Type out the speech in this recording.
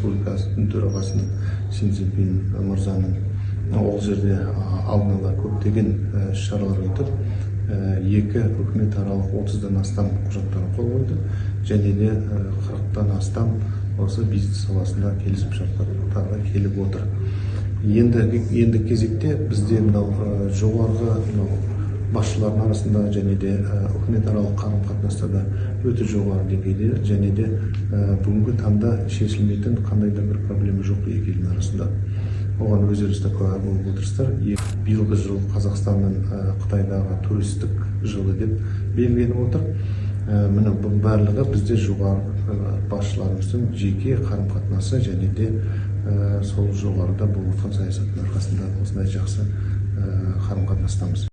Республикасының төрағасының Си Цзиньпин мырзаның ол жерде алдын ала көптеген шаралар өтіп, екі үкіметаралық 30-дан астам құжаттарға қол қойды, және де 40-тан астам осы бизнес саласында келісімшарттарға келіп отыр. Енді кезекте бізде жоғарғы басшылардың арасында және де үкіметаралық қарым-қатынастарда өте жоғары деңгейде, және де бүгінгі таңда шешілмейтін қандай да бір проблема жоқ екі елдің арасында. Оған өздеріңіз де куә болып отырсыздар. Биылғы жыл Қазақстанның Қытайдағы туристік жылы деп белгіленіп отыр. Міне бұл барлығы бізде жоғары басшыларымыздың жеке қарым-қатынасы және де сол жоғарыда болып отқан саясаттың арқасында осындай жақсы қарым-қатынастамыз.